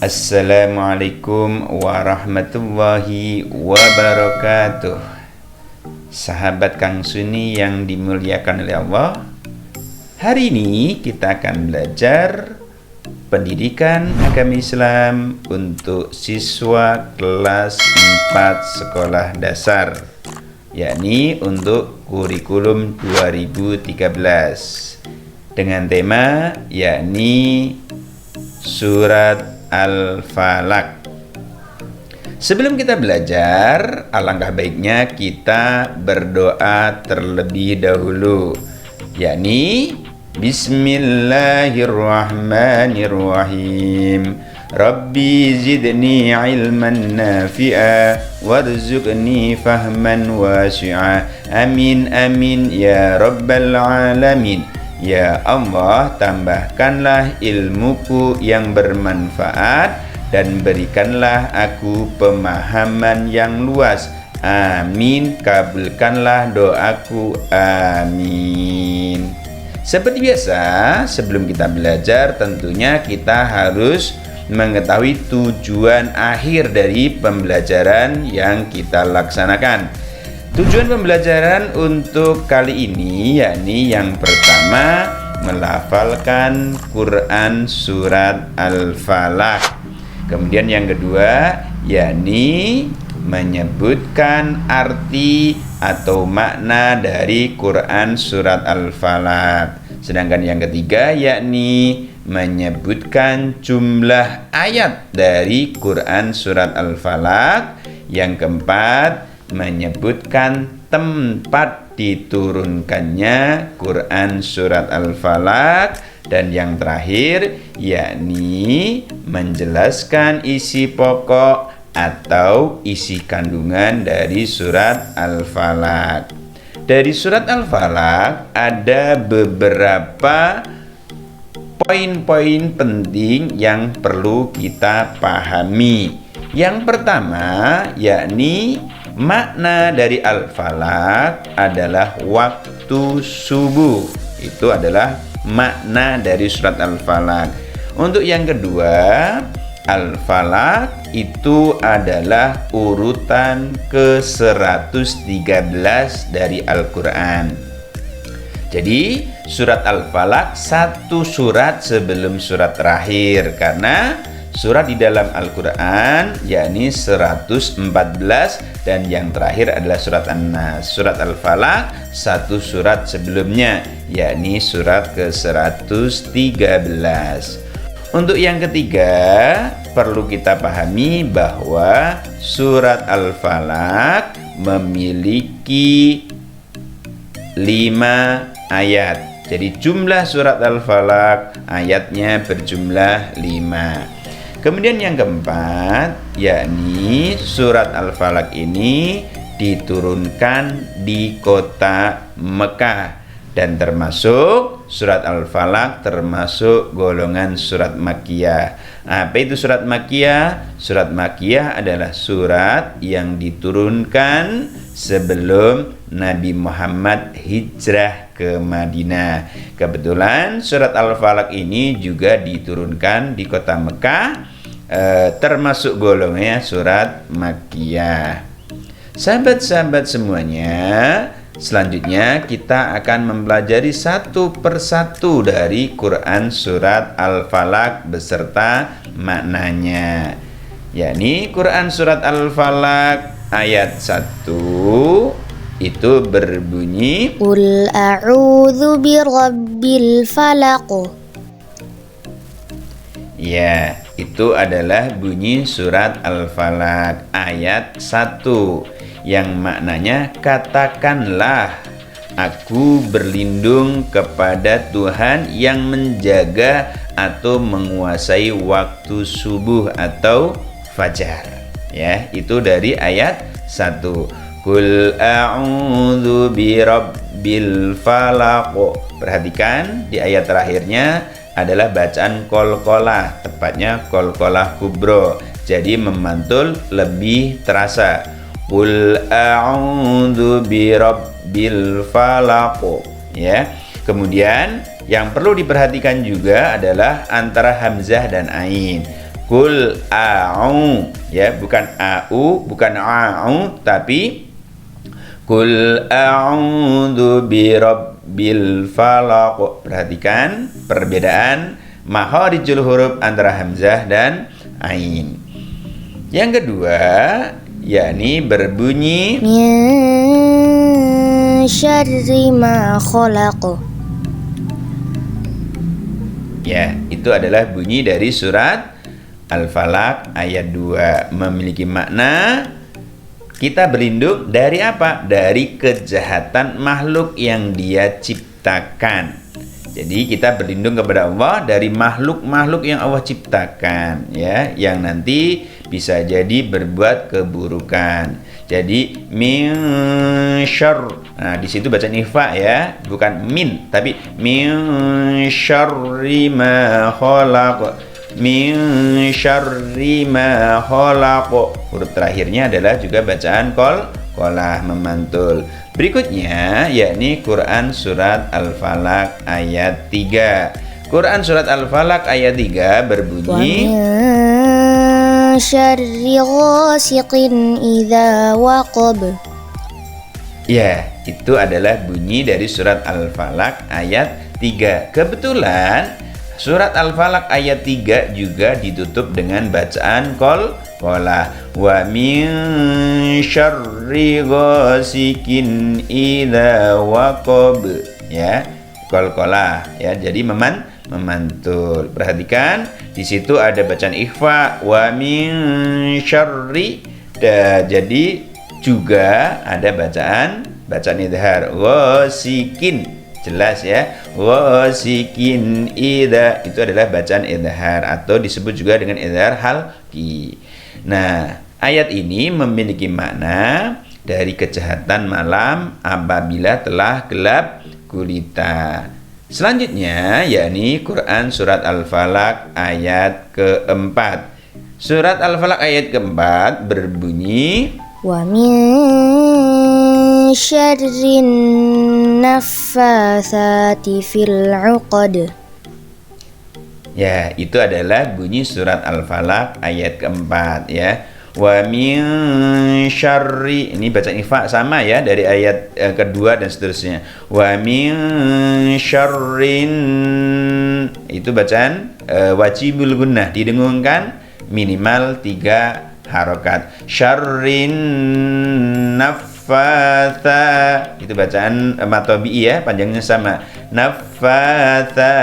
Assalamualaikum warahmatullahi wabarakatuh. Sahabat Kang Suni yang dimuliakan oleh Allah, hari ini kita akan belajar pendidikan agama Islam untuk siswa kelas 4 sekolah dasar, yakni untuk kurikulum 2013 dengan tema yakni surat Al-Falaq. Sebelum kita belajar, alangkah baiknya kita berdoa terlebih dahulu, yakni Bismillahirrahmanirrahim. Rabbi zidni ilman nafi'a warzuqni fahman wasi'a. Amin amin ya rabbal alamin. Ya Allah, tambahkanlah ilmuku yang bermanfaat dan berikanlah aku pemahaman yang luas. Amin. Kabulkanlah doaku. Amin. Seperti biasa, sebelum kita belajar tentunya kita harus mengetahui tujuan akhir dari pembelajaran yang kita laksanakan. Tujuan pembelajaran untuk kali ini yakni yang pertama, melafalkan Quran surat Al-Falaq. Kemudian yang kedua yakni menyebutkan arti atau makna dari Quran surat Al-Falaq. Sedangkan yang ketiga yakni menyebutkan jumlah ayat dari Quran surat Al-Falaq. Yang keempat, menyebutkan tempat diturunkannya Quran surat Al-Falaq. Dan yang terakhir yakni menjelaskan isi pokok atau isi kandungan dari surat Al-Falaq. Dari surat Al-Falaq ada beberapa poin-poin penting yang perlu kita pahami. Yang pertama yakni makna dari Al-Falaq adalah waktu subuh. Itu adalah makna dari surat Al-Falaq. Untuk yang kedua, Al-Falaq itu adalah urutan ke-113 dari Al-Quran. Jadi surat Al-Falaq satu surat sebelum surat terakhir, karena surat di dalam Al-Quran yakni 114 dan yang terakhir adalah surat An-Nas. Surat Al-Falaq satu surat sebelumnya yakni surat ke-113. Untuk yang ketiga, perlu kita pahami bahwa surat Al-Falaq memiliki 5 ayat. Jadi jumlah surat Al-Falaq ayatnya berjumlah 5. Kemudian yang keempat, yakni surat Al-Falaq ini diturunkan di kota Mekah. Dan termasuk surat Al-Falaq termasuk golongan surat Makkiyah. Apa itu surat Makkiyah? Surat Makkiyah adalah surat yang diturunkan sebelum Nabi Muhammad hijrah ke Madinah. Kebetulan surat Al-Falaq ini juga diturunkan di kota Mekah, termasuk golongannya surat Makkiyah. Sahabat-sahabat semuanya, selanjutnya kita akan mempelajari satu persatu dari Quran surat Al-Falaq beserta maknanya. Yakni Quran surat Al-Falaq ayat 1 itu berbunyi, Qul a'udzu birabbil falaq. Ya, itu adalah bunyi surat Al-Falaq ayat 1 yang maknanya katakanlah aku berlindung kepada Tuhan yang menjaga atau menguasai waktu subuh atau fajar. Ya, itu dari ayat 1. Qul a'udzu birabbil falaq. Perhatikan di ayat terakhirnya adalah bacaan qalqalah, tepatnya qalqalah kubro. Jadi memantul lebih terasa. Qul a'udzu birabbil falaq. Ya. Kemudian yang perlu diperhatikan juga adalah antara hamzah dan ain. Kul a'u, ya, bukan a'u, bukan a'u, tapi kul a'udzu birabbil falaq. Perhatikan perbedaan makharijul huruf antara hamzah dan ain. Yang kedua, yakni berbunyi min syarri ma khalaq. Ya, itu adalah bunyi dari surat Al-Falaq ayat 2. Memiliki makna kita berlindung dari apa? Dari kejahatan makhluk yang Dia ciptakan. Jadi kita berlindung kepada Allah dari makhluk-makhluk yang Allah ciptakan, ya, yang nanti bisa jadi berbuat keburukan. Jadi min syarr. Nah, di situ bacaan ikhfa, ya, bukan min, tapi min syarri ma khalaq. Min syarri ma khalaq. Huruf terakhirnya adalah juga bacaan qalqalah, memantul. Berikutnya yakni Quran surat Al-Falaq ayat 3. Quran surat Al-Falaq ayat 3 berbunyi Wa min syarri ghasiqin idza waqab. Ya, itu adalah bunyi dari surat Al-Falaq ayat 3. Kebetulan surat Al-Falaq ayat 3 juga ditutup dengan bacaan qalqalah. Wa min syarri ghasikin idza waqab. Ya, qalqalah, ya. Jadi memantul. Perhatikan, di situ ada bacaan ikhfa wa min syarri. Jadi juga ada bacaan idhar ghasikin. Jelas, ya. Ghasikin idza, itu adalah bacaan idhar atau disebut juga dengan idhar halqi. Nah, ayat ini memiliki makna dari kejahatan malam apabila telah gelap gulita. Selanjutnya yakni Quran surat Al-Falaq ayat keempat. Surat Al-Falaq ayat keempat berbunyi Wa min syarrin naffatsati fil 'uqad. Ya, itu adalah bunyi surat Al-Falaq ayat keempat, ya. Wa min syarri, ini bacaan ikhfa sama, ya, dari ayat kedua dan seterusnya. Wa min syarrin, itu bacaan wajibul gunnah, didengungkan minimal 3 harokat. Syarrin naffatha, itu bacaan matobi, ya, panjangnya sama. Naffathati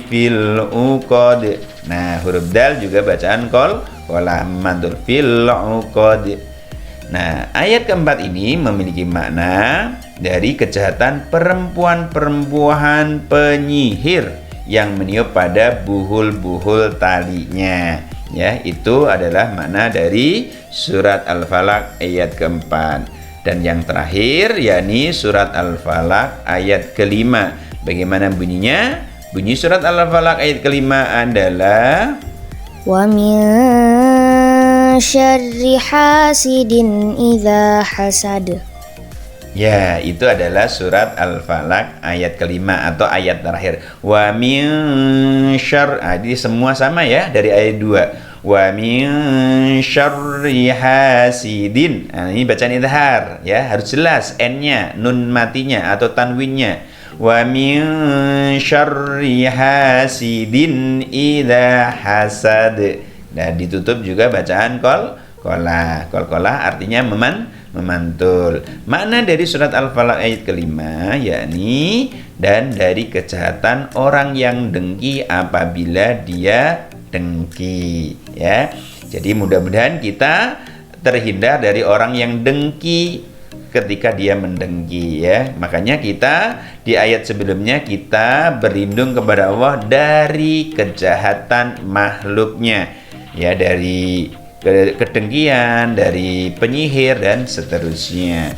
fil uqad. Nah, huruf dal juga bacaan qalqalah, mantul fil uqad. Nah, ayat keempat ini memiliki makna dari kejahatan perempuan-perempuan penyihir yang meniup pada buhul-buhul talinya. Ya, itu adalah makna dari surat Al-Falaq ayat keempat. Dan yang terakhir yakni surat Al-Falaq ayat kelima. Bagaimana bunyinya? Bunyi surat Al-Falaq ayat kelima adalah Wa min syarri hasidin idza hasad. Ya, itu adalah surat Al-Falaq ayat kelima atau ayat terakhir. Wa min syarr, jadi semua sama, ya, dari ayat 2. Wa min syarri hasidin. Nah, ini bacaan idhar, ya, harus jelas n-nya, nun matinya atau tanwinnya. Wa min syarri hasidin idza hasad. Nah, ditutup juga bacaan qalqalah. Qalqalah artinya memantul. Makna dari surat Al-Falaq ayat kelima yakni dan dari kejahatan orang yang dengki apabila dia dengki, ya. Jadi mudah-mudahan kita terhindar dari orang yang dengki ketika dia mendengki, ya. Makanya kita di ayat sebelumnya kita berlindung kepada Allah dari kejahatan makhluknya, ya, dari kedengkian, dari penyihir dan seterusnya.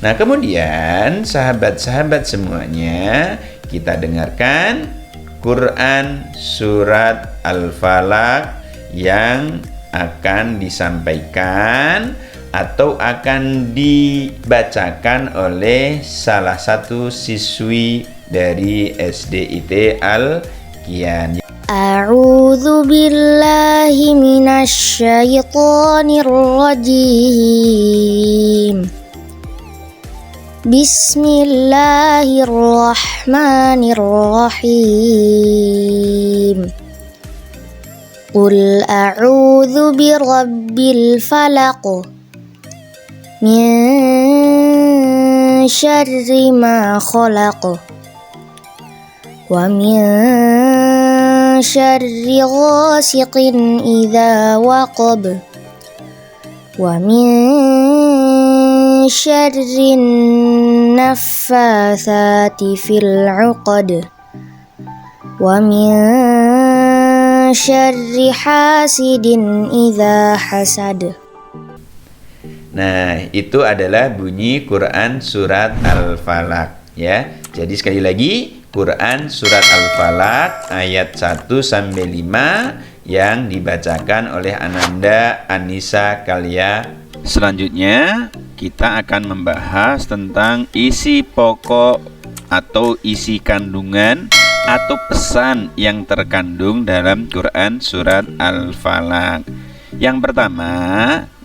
Nah, kemudian sahabat-sahabat semuanya, kita dengarkan Quran surat Al-Falaq yang akan disampaikan atau akan dibacakan oleh salah satu siswi dari SDIT Al-Kian. A'udzu billahi minasyaitonir rajim. Bismillahirrahmanirrahim. Qul a'udzu birabbil falaq min syarri ma khalaq wa min syarri ghasiqin idza waqab wa min syarri naffatsati fil 'uqad wa min syarri hasidin idza hasad. Nah, itu adalah bunyi Quran surat Al-Falaq ya. Jadi sekali lagi, Quran surat Al-Falaq ayat 1 sampai 5 yang dibacakan oleh Ananda Anissa Kalia. Selanjutnya, kita akan membahas tentang isi pokok atau isi kandungan atau pesan yang terkandung dalam Quran surat Al-Falaq. Yang pertama,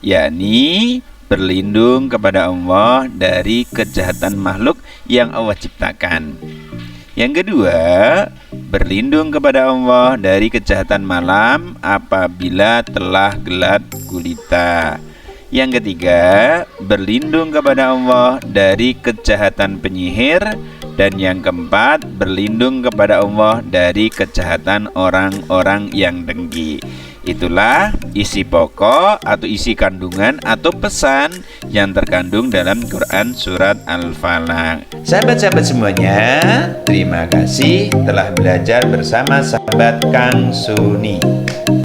yakni berlindung kepada Allah dari kejahatan makhluk yang Allah ciptakan. Yang kedua, berlindung kepada Allah dari kejahatan malam apabila telah gelap gulita. Yang ketiga, berlindung kepada Allah dari kejahatan penyihir. Dan yang keempat, berlindung kepada Allah dari kejahatan orang-orang yang dengki. Itulah isi pokok atau isi kandungan atau pesan yang terkandung dalam Quran surat Al-Falaq. Sahabat-sahabat semuanya, terima kasih telah belajar bersama sahabat Kang Suni.